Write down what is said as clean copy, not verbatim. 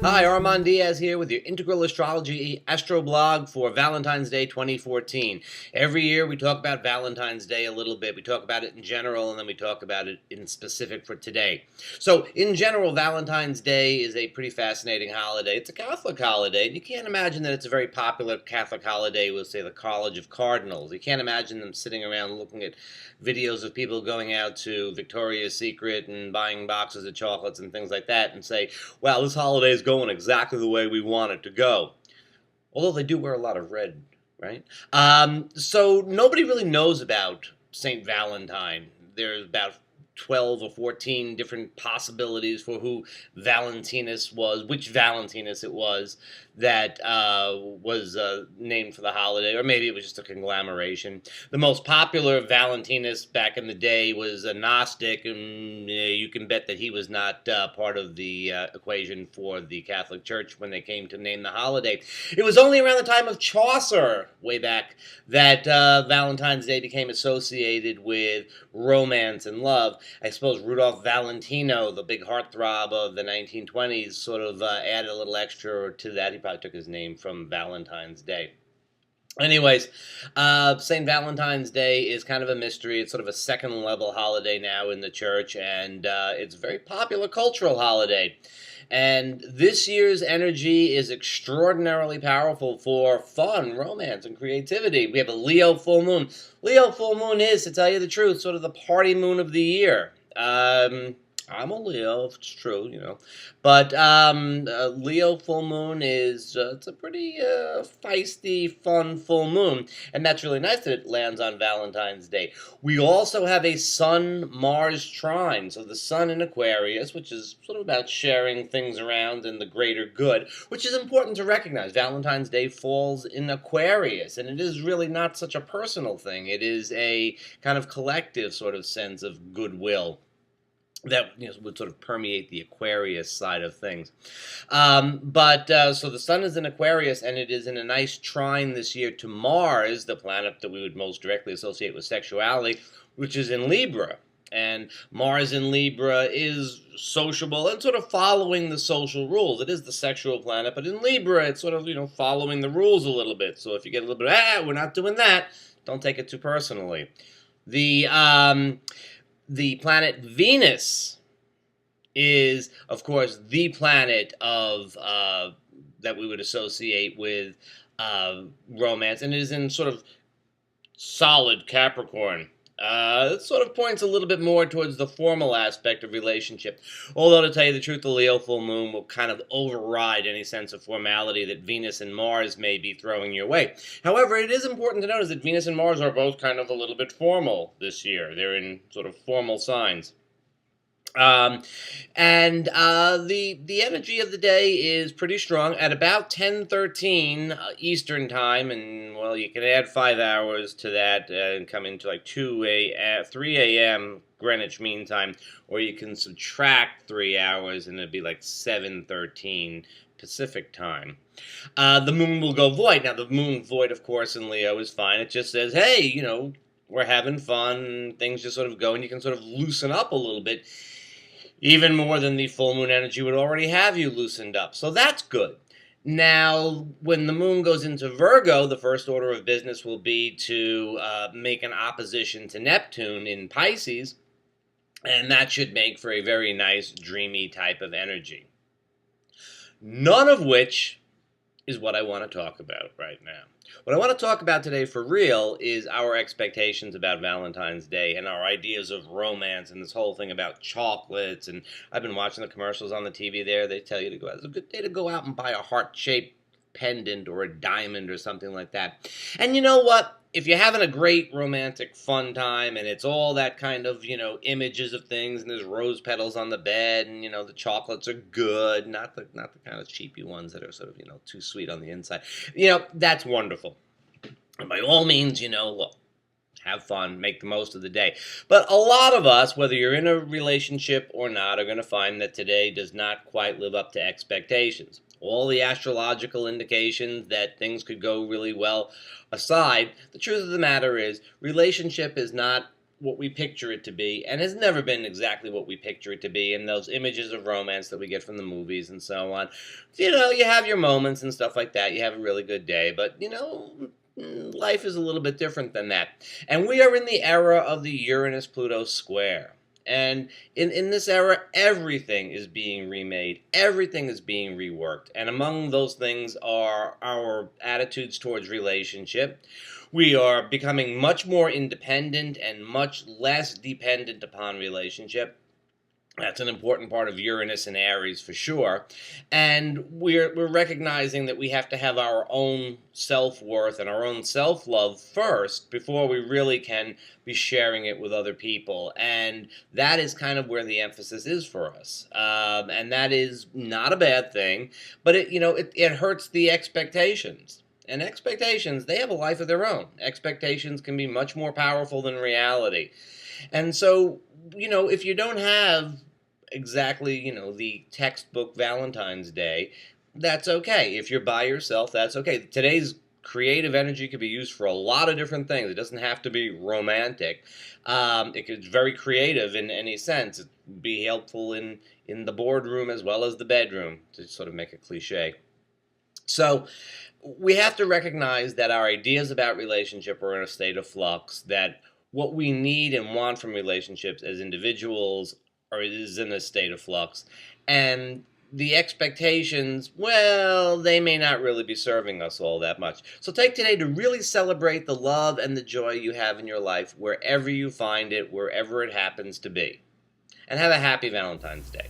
Hi, Armand Diaz here with your Integral Astrology Astro blog for Valentine's Day 2014. Every year we talk about Valentine's Day a little bit. We talk about it in general, and then we talk about it in specific for today. So, in general, Valentine's Day is a pretty fascinating holiday. It's a Catholic holiday, and you can't imagine that it's a very popular Catholic holiday with, say, the College of Cardinals. You can't imagine them sitting around looking at videos of people going out to Victoria's Secret and buying boxes of chocolates and things like that and say, wow, this holiday is going exactly the way we want it to go. Although they do wear a lot of red, right? So nobody really knows about St. Valentine. There's about 12 or 14 different possibilities for who Valentinus was, which Valentinus it was that was named for the holiday, or maybe it was just a conglomeration. The most popular Valentinus back in the day was a Gnostic, and you can bet that he was not part of the equation for the Catholic Church when they came to name the holiday. It was only around the time of Chaucer, way back, that Valentine's Day became associated with romance and love. I suppose Rudolph Valentino, the big heartthrob of the 1920s, sort of added a little extra to that. He probably took his name from Valentine's Day. Anyways, St. Valentine's Day is kind of a mystery. It's sort of a second-level holiday now in the church, and it's a very popular cultural holiday. And this year's energy is extraordinarily powerful for fun, romance, and creativity. We have a Leo full moon. Leo full moon is, to tell you the truth, sort of the party moon of the year. I'm a Leo, if it's true, But Leo full moon is it's a pretty feisty, fun full moon, and that's really nice that it lands on Valentine's Day. We also have a Sun-Mars trine, so the Sun in Aquarius, which is sort of about sharing things around and the greater good, which is important to recognize. Valentine's Day falls in Aquarius, and it is really not such a personal thing. It is a kind of collective sort of sense of goodwill that would sort of permeate the Aquarius side of things. So the Sun is in Aquarius, and it is in a nice trine this year to Mars, the planet that we would most directly associate with sexuality, which is in Libra. And Mars in Libra is sociable and sort of following the social rules. It is the sexual planet, but in Libra, it's sort of, following the rules a little bit. So if you get a little bit, we're not doing that, don't take it too personally. The planet Venus is, of course, the planet of that we would associate with romance, and it is in sort of solid Capricorn. It sort of points a little bit more towards the formal aspect of relationship. Although, to tell you the truth, the Leo full moon will kind of override any sense of formality that Venus and Mars may be throwing your way. However, it is important to notice that Venus and Mars are both kind of a little bit formal this year. They're in sort of formal signs. The energy of the day is pretty strong at about 10:13 Eastern time, and well, you can add 5 hours to that and come into like 3 a.m. Greenwich Mean Time, or you can subtract 3 hours and it'd be like 7:13 Pacific time. The moon will go void. Now, the moon void, of course, in Leo is fine. It just says, hey, we're having fun. Things just sort of go, and you can sort of loosen up a little bit, even more than the full moon energy would already have you loosened up. So that's good. Now, when the moon goes into Virgo, the first order of business will be to make an opposition to Neptune in Pisces, and that should make for a very nice, dreamy type of energy. None of which is what I want to talk about right now. What I want to talk about today for real is our expectations about Valentine's Day and our ideas of romance and this whole thing about chocolates. And I've been watching the commercials on the TV there. They tell you to go out. It's a good day to go out and buy a heart-shaped pendant or a diamond or something like that. And you know what? If you're having a great romantic fun time and it's all that kind of, images of things and there's rose petals on the bed and, the chocolates are good, not the kind of cheapy ones that are sort of, too sweet on the inside. That's wonderful. And by all means, look, have fun, make the most of the day. But a lot of us, whether you're in a relationship or not, are going to find that today does not quite live up to expectations. All the astrological indications that things could go really well aside, the truth of the matter is relationship is not what we picture it to be, and has never been exactly what we picture it to be, and those images of romance that we get from the movies and so on. You have your moments and stuff like that. You have a really good day, but life is a little bit different than that. And we are in the era of the Uranus-Pluto square. And in this era, everything is being remade. Everything is being reworked. And among those things are our attitudes towards relationship. We are becoming much more independent and much less dependent upon relationship. That's an important part of Uranus and Aries for sure. And we're recognizing that we have to have our own self-worth and our own self-love first before we really can be sharing it with other people. And that is kind of where the emphasis is for us. And that is not a bad thing, but it hurts the expectations. And expectations, they have a life of their own. Expectations can be much more powerful than reality. And so, if you don't have exactly, the textbook Valentine's Day, that's okay. If you're by yourself, that's okay. Today's creative energy could be used for a lot of different things. It doesn't have to be romantic. It could be very creative in any sense. It would be helpful in the boardroom as well as the bedroom, to sort of make a cliche. So we have to recognize that our ideas about relationship are in a state of flux, that what we need and want from relationships as individuals is in a state of flux. And the expectations, well, they may not really be serving us all that much. So take today to really celebrate the love and the joy you have in your life, wherever you find it, wherever it happens to be. And have a happy Valentine's Day.